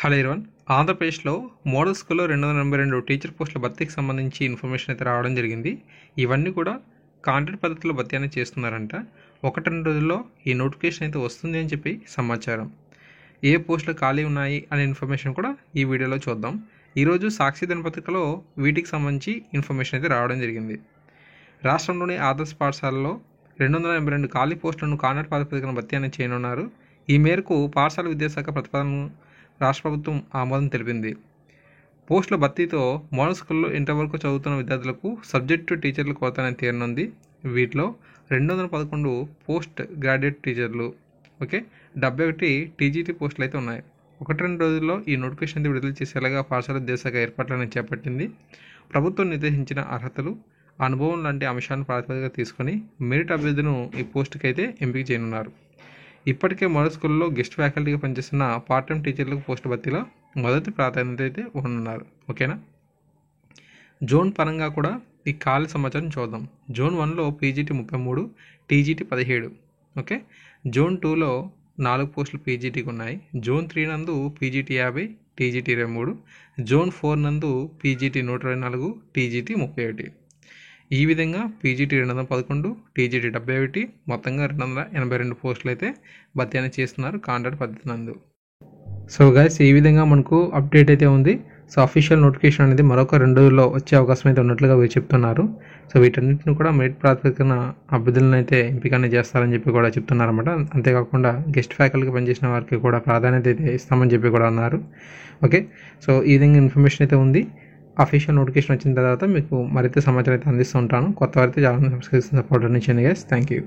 Hello everyone. ఆంధ్రప్రదేశ్లో model స్కూల్లో 282 teacher పోస్టుల భర్తీకి సంబంధించి ఇన్ఫర్మేషన్ అయితే రావడం జరిగింది. ఇవన్నీ కూడా కాంట్రాక్ట్ పద్ధతిలో భర్తీ అనేది చేస్తున్నారంట. 1-2 రోజుల్లో ఈ నోటిఫికేషన్ అయితే వస్తుంది అని చెప్పి సమాచారం. ఏ పోస్టులు ఖాళీ ఉన్నాయి అనే ఇన్ఫర్మేషన్ కూడా ఈ వీడియోలో చూద్దాం. ఈరోజు సాక్షి దినపత్రికలో వీటికి సంబంధించి ఇన్ఫర్మేషన్ అయితే రావడం జరిగింది. రాష్ట్రంలోని ఆదర్శ పాఠశాలలో 282 ఖాళీ పోస్టులను కాంట్రాక్ట్ ప్రాతిపదికన భర్తీ అనేది చేయనున్నారు. ఈ మేరకు పాఠశాల విద్యాశాఖ ప్రతిపాదనను రాష్ట్ర ప్రభుత్వం ఆమోదం తెలిపింది. పోస్టుల భర్తీతో మోడల్ స్కూల్లో ఇంటర్ వరకు చదువుతున్న విద్యార్థులకు సబ్జెక్టు టీచర్ల కొరత అనేది తీరనుంది. వీటిలో 211 పోస్ట్ గ్రాడ్యుయేట్ టీచర్లు, 71 టీజీటీ పోస్టులు అయితే ఉన్నాయి. 1-2 రోజుల్లో ఈ నోటిఫికేషన్ అయితే విడుదల చేసేలాగా పాఠశాల విద్యాశాఖ ఏర్పాట్లను చేపట్టింది. ప్రభుత్వం నిర్దేశించిన అర్హతలు, అనుభవం లాంటి అంశాలను ప్రాతిపదికగా తీసుకొని మెరిట్ అభ్యర్థులను ఈ పోస్టుకి అయితే ఎంపిక చేయనున్నారు. ఇప్పటికే మోడల్ స్కూల్లో గెస్ట్ ఫ్యాకల్టీగా పనిచేస్తున్న పార్ట్ టైం టీచర్లకు పోస్టు భర్తీలో మొదటి ప్రాధాన్యత అయితే ఉండనున్నారు. ఓకేనా. జోన్ పరంగా కూడా ఈ ఖాళీ సమాచారం చూద్దాం. జోన్ 1లో పీజీటీ 33, టీజీటీ 17. జోన్ 2లో 4 పోస్టులు పీజీటీకి ఉన్నాయి. జోన్ 3 నందు పీజీటీ 50, టీజీటీ 23. జోన్ 4 నందు పీజీటీ 124, టీజీటీ 31. ఈ విధంగా పీజీటీ 211, టీజీటీ 71, మొత్తంగా 282 పోస్టులు అయితే భర్తీ అనేది చేస్తున్నారు కాంట్రాక్ట్ పద్ధతి నందు. సో గైస్, ఈ విధంగా మనకు అప్డేట్ అయితే ఉంది. సో అఫీషియల్ నోటిఫికేషన్ అనేది మరొక 2 రోజుల్లో వచ్చే అవకాశం అయితే ఉన్నట్లుగా వీరు చెప్తున్నారు. సో వీటన్నిటిని కూడా మెరిట్ ప్రాతిపదికన అభ్యర్థులను అయితే ఎంపికనే చేస్తారని చెప్పి కూడా చెప్తున్నారన్నమాట. అంతేకాకుండా గెస్ట్ ఫ్యాకల్టీగా పనిచేసిన వారికి కూడా ప్రాధాన్యత అయితే ఇస్తామని చెప్పి కూడా అన్నారు. సో ఈ విధంగా ఇన్ఫర్మేషన్ అయితే ఉంది. అఫీషియల్ నోటిఫికేషన్ వచ్చిన తర్వాత మీకు మరింత సమాచారం అయితే అందిస్తూ ఉంటాను. కొత్త వారైతే చాలా సబ్స్క్రైబ్ సపోర్ట్ అందించండి గైస్. Thank you.